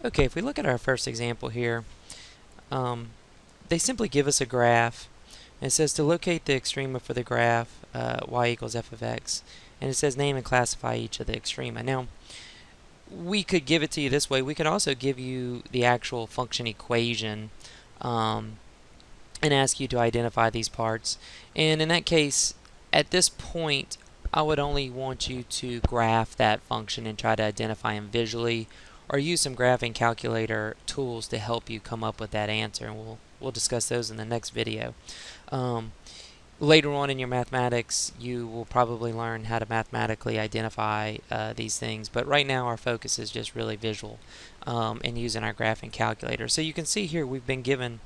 Okay, if we look at our first example here, they simply give us a graph. And it says to locate the extrema for the graph y equals f of x. And it says name and classify each of the extrema. Now, we could give it to you this way. We could also give you the actual function equation and ask you to identify these parts. And in that case, at this point, I would only want you to graph that function and try to identify them visually, or use some graphing calculator tools to help you come up with that answer, and we'll discuss those in the next video. Later on in your mathematics, you will probably learn how to mathematically identify these things, but right now our focus is just really visual and using our graphing calculator. So you can see here we've been given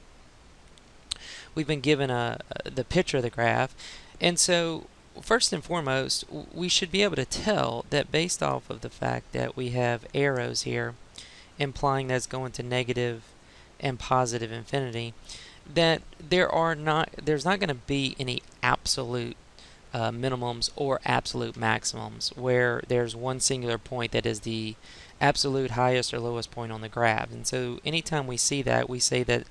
the picture of the graph, and so first and foremost, we should be able to tell that based off of the fact that we have arrows here implying that it's going to negative and positive infinity, that there's not going to be any absolute minimums or absolute maximums where there's one singular point that is the absolute highest or lowest point on the graph. And so anytime we see that, we say that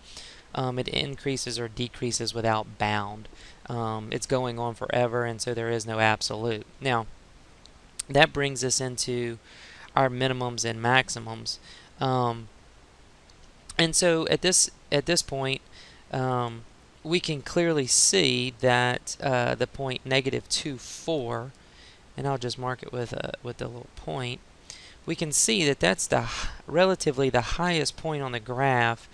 it increases or decreases without bound. It's going on forever, and so there is no absolute. Now, that brings us into our minimums and maximums. And so at this point, we can clearly see that the point negative 2, 4, and I'll just mark it with a little point. We can see that that's relatively the highest point on the graph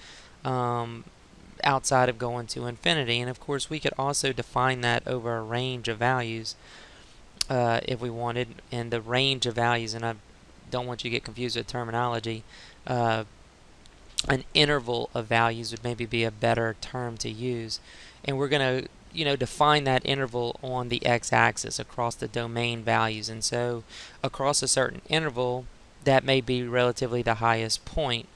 outside of going to infinity. And of course, we could also define that over a range of values if we wanted. And the range of values, and I don't want you to get confused with terminology, an interval of values would maybe be a better term to use. And we're going to define that interval on the x-axis across the domain values. And so across a certain interval, that may be relatively the highest point.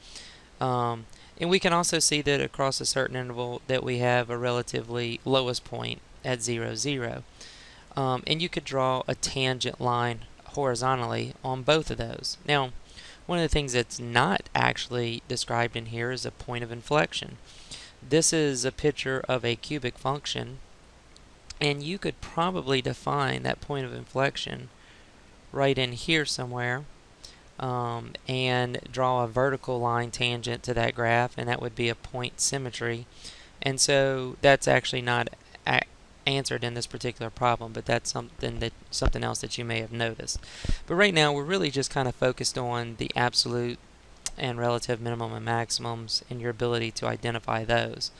And we can also see that across a certain interval that we have a relatively lowest point at 0, 0. And you could draw a tangent line horizontally on both of those. Now, one of the things that's not actually described in here is a point of inflection. This is a picture of a cubic function, and you could probably define that point of inflection right in here somewhere. And draw a vertical line tangent to that graph, and that would be a point symmetry. And so that's actually not answered in this particular problem, but that's something else that you may have noticed. But right now we're really just kind of focused on the absolute and relative minimum and maximums and your ability to identify those.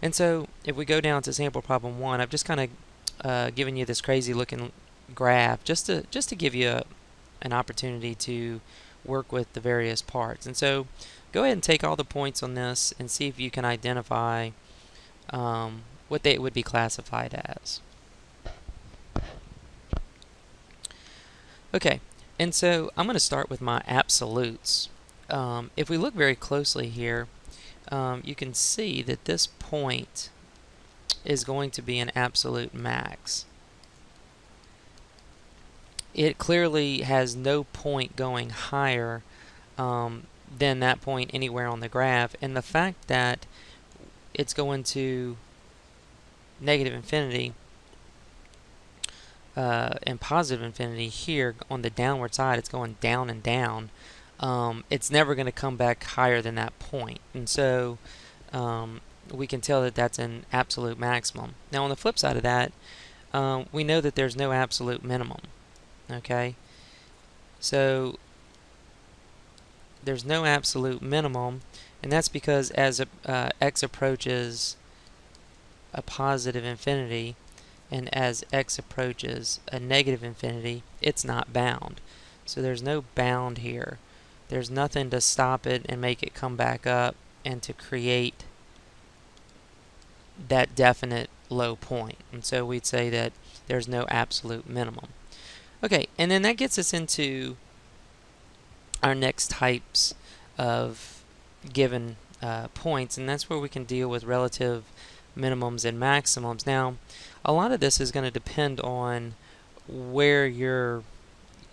And so if we go down to sample problem 1, I've just kind of given you this crazy looking graph just to give you an opportunity to work with the various parts. And so go ahead and take all the points on this and see if you can identify what they would be classified as. Okay, and so I'm going to start with my absolutes. If we look very closely here, you can see that this point is going to be an absolute max. It clearly has no point going higher than that point anywhere on the graph, and the fact that it's going to negative infinity and positive infinity here on the downward side, it's going down and down. It's never going to come back higher than that point, and so we can tell that that's an absolute maximum. Now on the flip side of that, we know that there's no absolute minimum. Okay, so there's no absolute minimum, and that's because as x approaches a positive infinity and as x approaches a negative infinity, it's not bound. So there's no bound here. There's nothing to stop it and make it come back up and to create that definite low point. And so we'd say that there's no absolute minimum. Okay, and then that gets us into our next types of given points, and that's where we can deal with relative minimums and maximums. Now, a lot of this is going to depend on where your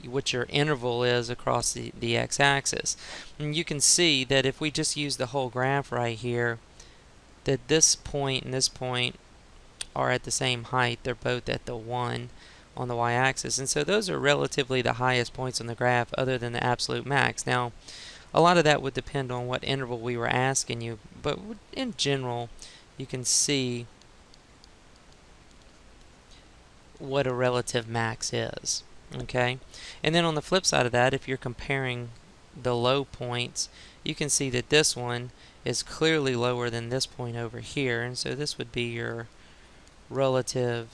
what your interval is across the x-axis. And you can see that if we just use the whole graph right here, that this point and this point are at the same height. They're both at the 1 on the y-axis, and so those are relatively the highest points on the graph other than the absolute max. Now, a lot of that would depend on what interval we were asking you, but in general, you can see what a relative max is. Okay, and then on the flip side of that, if you're comparing the low points, you can see that this one is clearly lower than this point over here, and so this would be your relative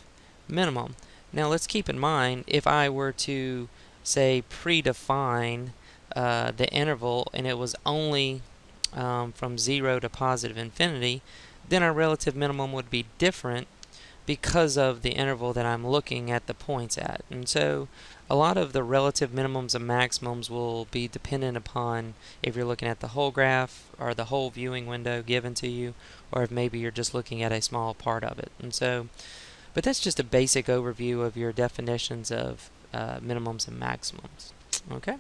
minimum. Now let's keep in mind, if I were to say predefine the interval and it was only from 0 to positive infinity, then our relative minimum would be different because of the interval that I'm looking at the points at. And so a lot of the relative minimums and maximums will be dependent upon if you're looking at the whole graph or the whole viewing window given to you, or if maybe you're just looking at a small part of it. And so, but that's just a basic overview of your definitions of minimums and maximums. Okay.